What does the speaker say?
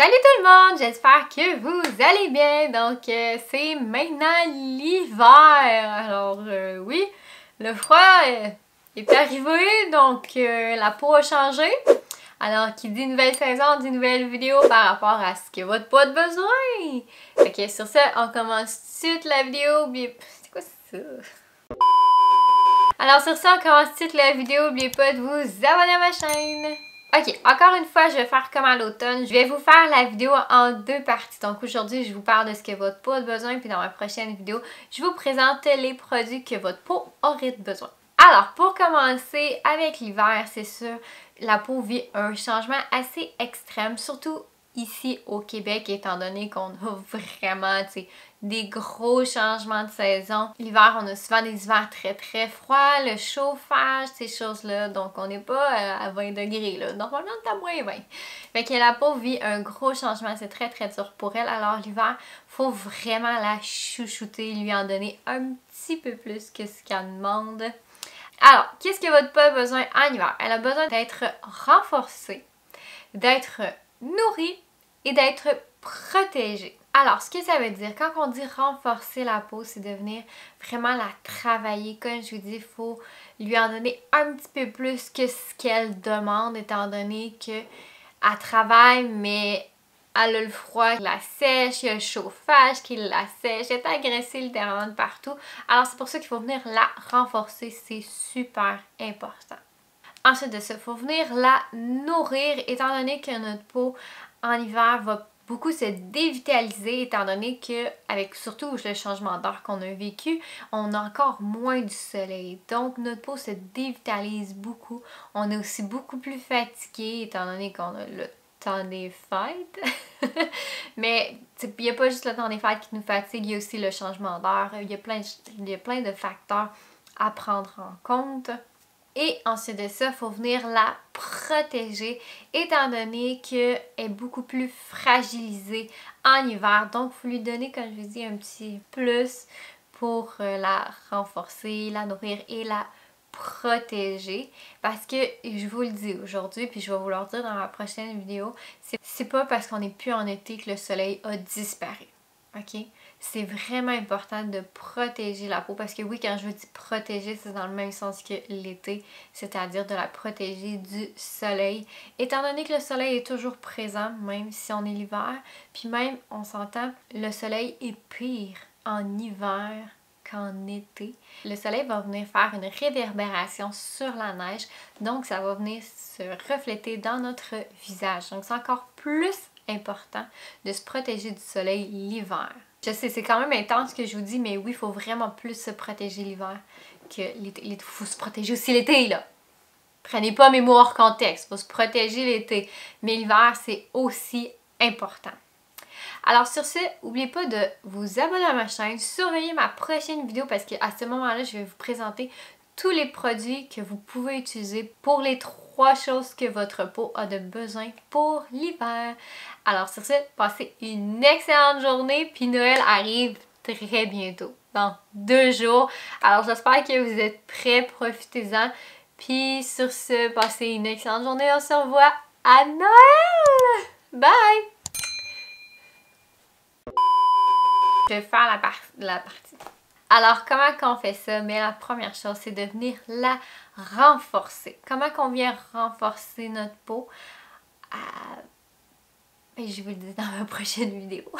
Salut tout le monde, j'espère que vous allez bien. Donc c'est maintenant l'hiver. Alors oui, le froid est arrivé, donc la peau a changé. Alors qui dit nouvelle saison, dit nouvelle vidéo par rapport à ce que votre peau a besoin. Fait que sur ça, on commence tout de suite la vidéo. C'est quoi ça? Alors sur ça, on commence tout de suite la vidéo. N'oubliez pas de vous abonner à ma chaîne. Ok, encore une fois, je vais faire comme à l'automne. Je vais vous faire la vidéo en deux parties. Donc aujourd'hui, je vous parle de ce que votre peau a besoin. Puis dans ma prochaine vidéo, je vous présente les produits que votre peau aurait besoin. Alors, pour commencer avec l'hiver, c'est sûr, la peau vit un changement assez extrême, surtout ici au Québec, étant donné qu'on a vraiment, tu sais, des gros changements de saison. L'hiver, on a souvent des hivers très froids, le chauffage, ces choses-là. Donc, on n'est pas à 20 degrés, là. Normalement, on est à moins 20. Fait que la peau vit un gros changement. C'est très dur pour elle. Alors, l'hiver, faut vraiment la chouchouter, lui en donner un petit peu plus que ce qu'elle demande. Alors, qu'est-ce que votre peau a besoin en hiver? Elle a besoin d'être renforcée, d'être nourrie et d'être protégée. Alors, ce que ça veut dire, quand on dit renforcer la peau, c'est de venir vraiment la travailler. Comme je vous dis, il faut lui en donner un petit peu plus que ce qu'elle demande, étant donné qu'elle travaille, mais elle a le froid qui la sèche, il y a le chauffage qui la sèche, elle est agressée littéralement de partout. Alors, c'est pour ça qu'il faut venir la renforcer, c'est super important. Ensuite de ça, il faut venir la nourrir, étant donné que notre peau en hiver va beaucoup se dévitaliser, étant donné que, avec surtout le changement d'heure qu'on a vécu, on a encore moins du soleil. Donc notre peau se dévitalise beaucoup. On est aussi beaucoup plus fatigué, étant donné qu'on a le temps des fêtes. Mais il n'y a pas juste le temps des fêtes qui nous fatigue, il y a aussi le changement d'heure. Il y a plein de facteurs à prendre en compte. Et ensuite de ça, il faut venir la protéger étant donné qu'elle est beaucoup plus fragilisée en hiver. Donc, il faut lui donner, comme je vous dis, un petit plus pour la renforcer, la nourrir et la protéger. Parce que, je vous le dis aujourd'hui, puis je vais vous le dire dans ma prochaine vidéo, c'est pas parce qu'on n'est plus en été que le soleil a disparu. Ok? C'est vraiment important de protéger la peau parce que oui, quand je dis protéger, c'est dans le même sens que l'été, c'est-à-dire de la protéger du soleil. Étant donné que le soleil est toujours présent, même si on est l'hiver, puis même, on s'entend, le soleil est pire en hiver qu'en été. Le soleil va venir faire une réverbération sur la neige, donc ça va venir se refléter dans notre visage. Donc c'est encore plus important de se protéger du soleil l'hiver. Je sais, c'est quand même intense ce que je vous dis, mais oui, il faut vraiment plus se protéger l'hiver que l'été. Il faut se protéger aussi l'été, là. Prenez pas mes mots hors contexte, il faut se protéger l'été. Mais l'hiver, c'est aussi important. Alors sur ce, n'oubliez pas de vous abonner à ma chaîne, surveillez ma prochaine vidéo parce qu'à ce moment-là, je vais vous présenter tous les produits que vous pouvez utiliser pour les 3 choses que votre peau a de besoin pour l'hiver. Alors sur ce, passez une excellente journée, puis Noël arrive très bientôt, dans 2 jours. Alors j'espère que vous êtes prêts, profitez-en. Puis sur ce, passez une excellente journée, on se revoit à Noël! Bye! Je vais faire la partie. Alors, comment qu'on fait ça? Mais la première chose, c'est de venir la renforcer. Comment qu'on vient renforcer notre peau? Je vous le dis dans ma prochaine vidéo.